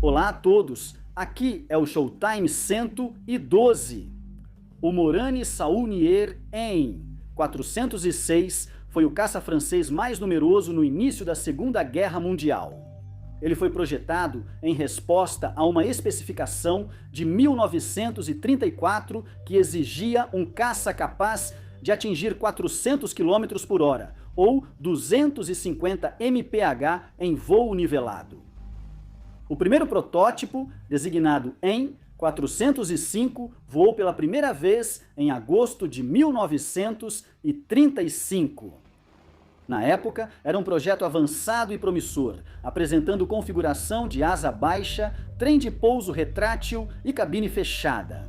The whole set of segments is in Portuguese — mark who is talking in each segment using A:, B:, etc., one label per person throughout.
A: Olá a todos, aqui é o Showtime 112. O Morane Saulnier em 406 foi o caça francês mais numeroso no início da Segunda Guerra Mundial. Ele foi projetado em resposta a uma especificação de 1934 que exigia um caça capaz de atingir 400 km por hora, ou 250 mph em voo nivelado. O primeiro protótipo, designado em 405, voou pela primeira vez em agosto de 1935. Na época, era um projeto avançado e promissor, apresentando configuração de asa baixa, trem de pouso retrátil e cabine fechada.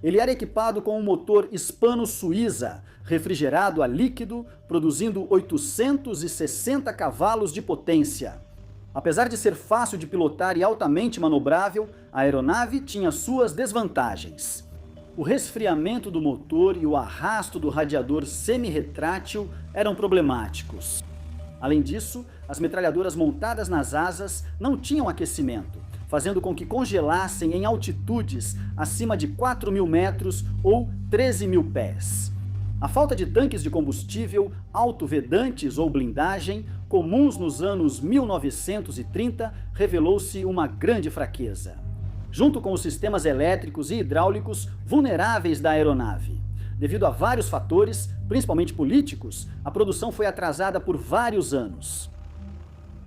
A: Ele era equipado com um motor hispano-suíça, refrigerado a líquido, produzindo 860 cavalos de potência. Apesar de ser fácil de pilotar e altamente manobrável, a aeronave tinha suas desvantagens. O resfriamento do motor e o arrasto do radiador semi-retrátil eram problemáticos. Além disso, as metralhadoras montadas nas asas não tinham aquecimento, fazendo com que congelassem em altitudes acima de 4.000 metros ou 13.000 pés. A falta de tanques de combustível autovedantes ou blindagem, comuns nos anos 1930, revelou-se uma grande fraqueza, junto com os sistemas elétricos e hidráulicos vulneráveis da aeronave. Devido a vários fatores, principalmente políticos, a produção foi atrasada por vários anos.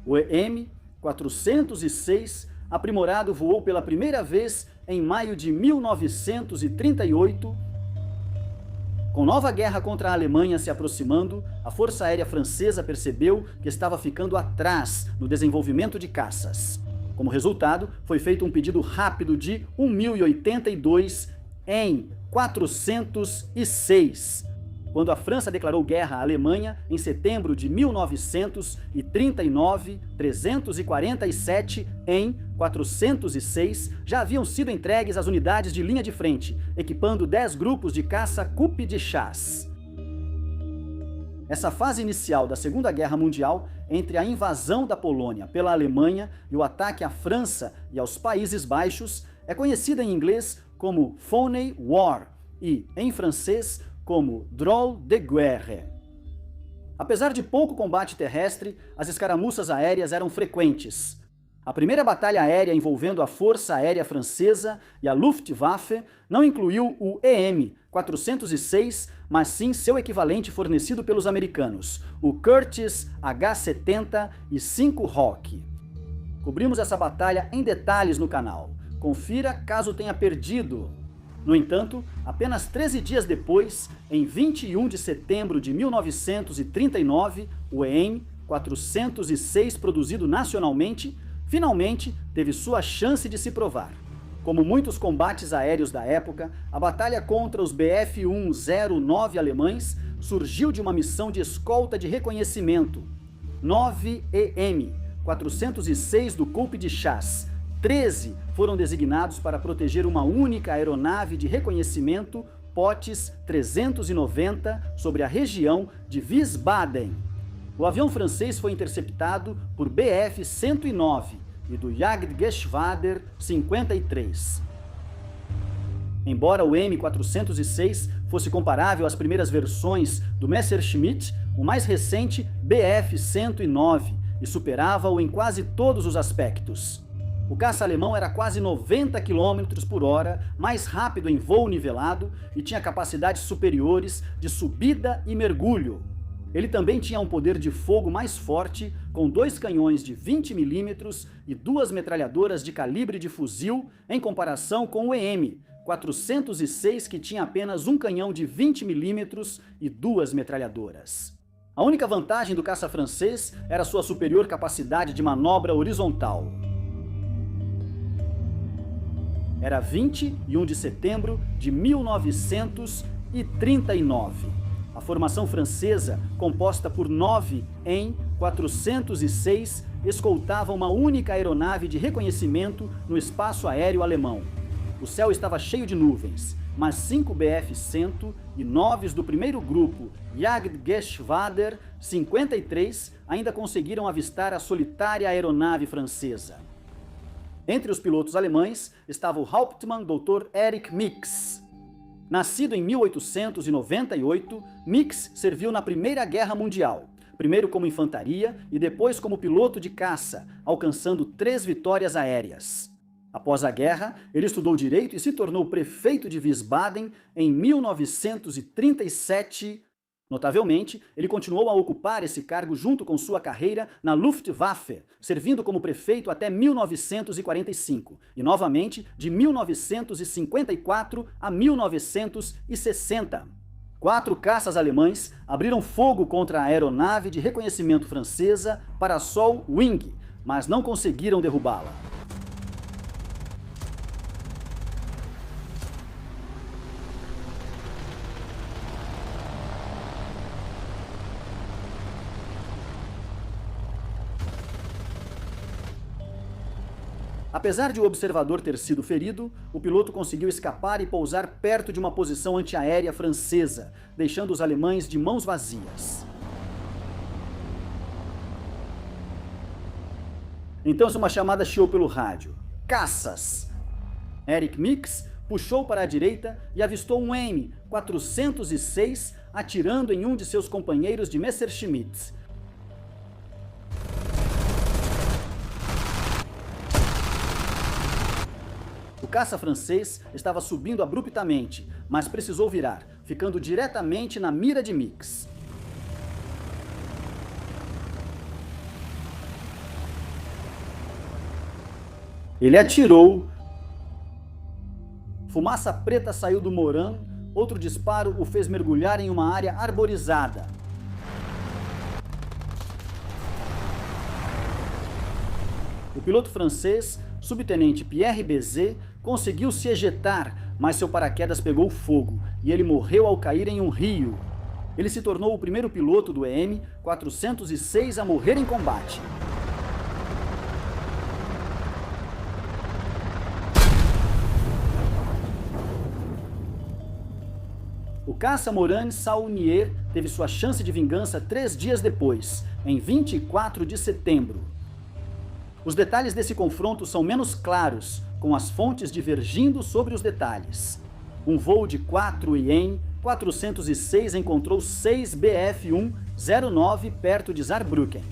A: O EM-406, aprimorado, voou pela primeira vez em maio de 1938. Com nova guerra contra a Alemanha se aproximando, a Força Aérea Francesa percebeu que estava ficando atrás no desenvolvimento de caças. Como resultado, foi feito um pedido rápido de 1082 em 406, quando a França declarou guerra à Alemanha em setembro de 1939, 347 em 406 já haviam sido entregues às unidades de linha de frente, equipando 10 grupos de caça Coupe de chasse. Essa fase inicial da Segunda Guerra Mundial, entre a invasão da Polônia pela Alemanha e o ataque à França e aos Países Baixos, é conhecida em inglês como Phoney War e, em francês, como Drôle de Guerre. Apesar de pouco combate terrestre, as escaramuças aéreas eram frequentes. A primeira batalha aérea envolvendo a Força Aérea Francesa e a Luftwaffe não incluiu o EM-406, mas sim seu equivalente fornecido pelos americanos, o Curtiss H-70 e 5 Hawk. Cobrimos essa batalha em detalhes no canal. Confira caso tenha perdido. No entanto, apenas 13 dias depois, em 21 de setembro de 1939, o EM-406, produzido nacionalmente, finalmente teve sua chance de se provar. Como muitos combates aéreos da época, a batalha contra os Bf-109 alemães surgiu de uma missão de escolta de reconhecimento. 9 EM-406 do Coupe de chasse, 13 foram designados para proteger uma única aeronave de reconhecimento Potes 390 sobre a região de Wiesbaden. O avião francês foi interceptado por Bf-109 e do Jagdgeschwader 53. Embora o M406 fosse comparável às primeiras versões do Messerschmitt, o mais recente Bf-109, e superava-o em quase todos os aspectos. O caça alemão era quase 90 km por hora, mais rápido em voo nivelado e tinha capacidades superiores de subida e mergulho. Ele também tinha um poder de fogo mais forte, com 2 canhões de 20 mm e 2 metralhadoras de calibre de fuzil, em comparação com o EM-406, que tinha apenas um canhão de 20 mm e 2 metralhadoras. A única vantagem do caça francês era sua superior capacidade de manobra horizontal. Era 21 de setembro de 1939. A formação francesa, composta por 9 EM-406, escoltava uma única aeronave de reconhecimento no espaço aéreo alemão. O céu estava cheio de nuvens, mas 5 Bf-109 do primeiro grupo, Jagdgeschwader 53, ainda conseguiram avistar a solitária aeronave francesa. Entre os pilotos alemães estava o Hauptmann Dr. Erich Mix. Nascido em 1898, Mix serviu na Primeira Guerra Mundial, primeiro como infantaria e depois como piloto de caça, alcançando 3 vitórias aéreas. Após a guerra, ele estudou direito e se tornou prefeito de Wiesbaden em 1937. Notavelmente, ele continuou a ocupar esse cargo junto com sua carreira na Luftwaffe, servindo como prefeito até 1945, e novamente de 1954 a 1960. 4 caças alemães abriram fogo contra a aeronave de reconhecimento francesa Parasol Wing, mas não conseguiram derrubá-la. Apesar de o observador ter sido ferido, o piloto conseguiu escapar e pousar perto de uma posição antiaérea francesa, deixando os alemães de mãos vazias. Então uma chamada chiou pelo rádio. Caças! Erich Mix puxou para a direita e avistou um M406 atirando em um de seus companheiros de Messerschmitt. O caça francês estava subindo abruptamente, mas precisou virar, ficando diretamente na mira de Mix. Ele atirou. Fumaça preta saiu do Moran, outro disparo o fez mergulhar em uma área arborizada. O piloto francês, subtenente Pierre Bézet, conseguiu se ejetar, mas seu paraquedas pegou fogo e ele morreu ao cair em um rio. Ele se tornou o primeiro piloto do EM-406 a morrer em combate. O caça Morane Saunier teve sua chance de vingança 3 dias depois, em 24 de setembro. Os detalhes desse confronto são menos claros, com as fontes divergindo sobre os detalhes. Um voo de 4 EM-406 encontrou 6 Bf-109 perto de Saarbrücken.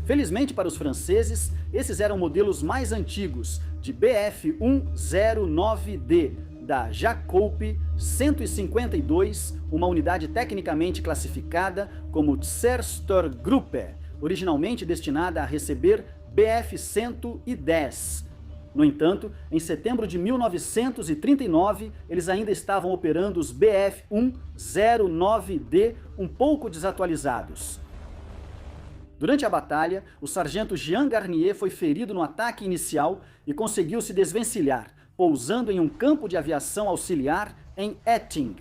A: Felizmente para os franceses, esses eram modelos mais antigos, de Bf-109D, da Jacob 152, uma unidade tecnicamente classificada como Zerstörer-Gruppe, originalmente destinada a receber Bf-110. No entanto, em setembro de 1939, eles ainda estavam operando os Bf-109D um pouco desatualizados. Durante a batalha, o sargento Jean Garnier foi ferido no ataque inicial e conseguiu se desvencilhar, pousando em um campo de aviação auxiliar em Etting.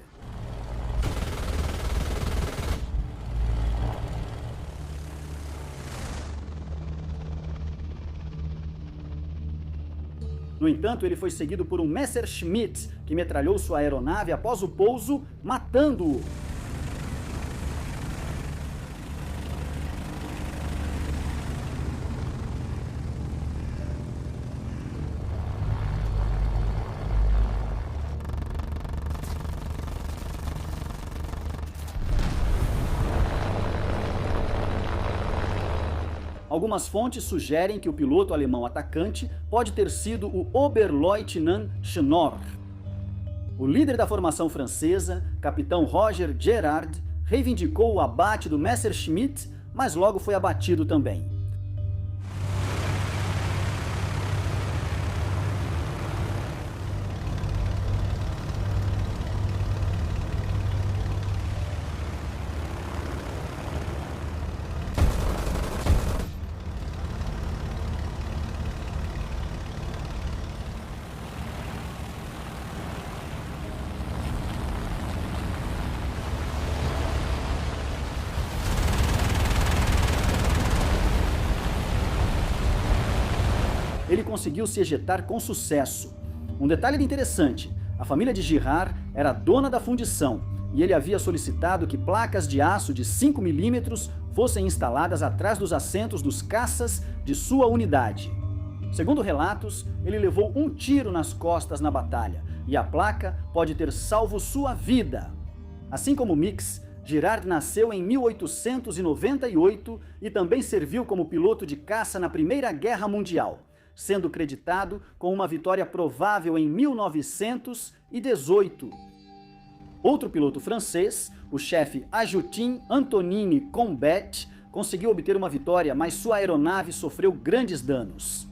A: No entanto, ele foi seguido por um Messerschmitt, que metralhou sua aeronave após o pouso, matando-o. Algumas fontes sugerem que o piloto alemão atacante pode ter sido o Oberleutnant Schnorr. O líder da formação francesa, capitão Roger Gerard, reivindicou o abate do Messerschmitt, mas logo foi abatido também. Ele conseguiu se ejetar com sucesso. Um detalhe interessante, a família de Girard era dona da fundição e ele havia solicitado que placas de aço de 5 mm fossem instaladas atrás dos assentos dos caças de sua unidade. Segundo relatos, ele levou um tiro nas costas na batalha, e a placa pode ter salvo sua vida. Assim como Mix, Girard nasceu em 1898 e também serviu como piloto de caça na Primeira Guerra Mundial, sendo creditado com uma vitória provável em 1918. Outro piloto francês, o chefe Ajutin Antonini Combet, conseguiu obter uma vitória, mas sua aeronave sofreu grandes danos.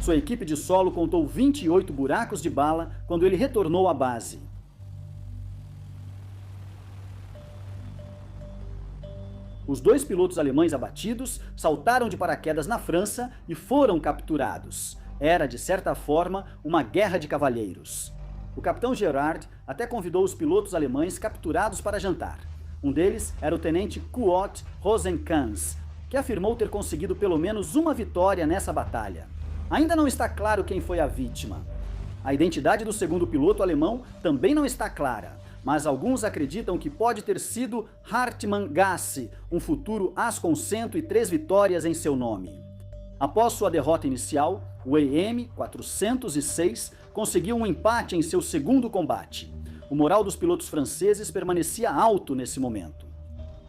A: Sua equipe de solo contou 28 buracos de bala quando ele retornou à base. Os 2 pilotos alemães abatidos saltaram de paraquedas na França e foram capturados. Era, de certa forma, uma guerra de cavalheiros. O capitão Girard até convidou os pilotos alemães capturados para jantar. Um deles era o tenente Kurt Rosenkranz, que afirmou ter conseguido pelo menos uma vitória nessa batalha. Ainda não está claro quem foi a vítima. A identidade do segundo piloto alemão também não está clara, mas alguns acreditam que pode ter sido Hartmann Gasse, um futuro as com 103 vitórias em seu nome. Após sua derrota inicial, o EM-406 conseguiu um empate em seu segundo combate. O moral dos pilotos franceses permanecia alto nesse momento.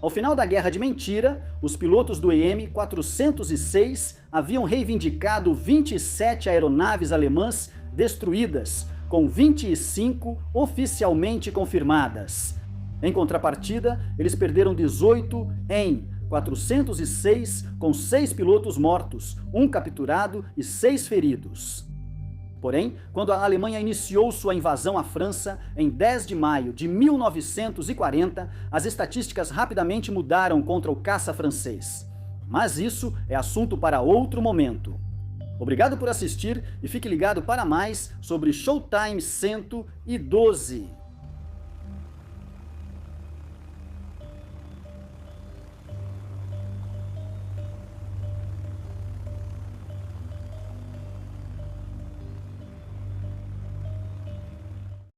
A: Ao final da Guerra de Mentira, os pilotos do EM-406 haviam reivindicado 27 aeronaves alemãs destruídas, com 25 oficialmente confirmadas. Em contrapartida, eles perderam 18 em 406, com 6 pilotos mortos, 1 capturado e 6 feridos. Porém, quando a Alemanha iniciou sua invasão à França, em 10 de maio de 1940, as estatísticas rapidamente mudaram contra o caça francês. Mas isso é assunto para outro momento. Obrigado por assistir e fique ligado para mais sobre Showtime 112.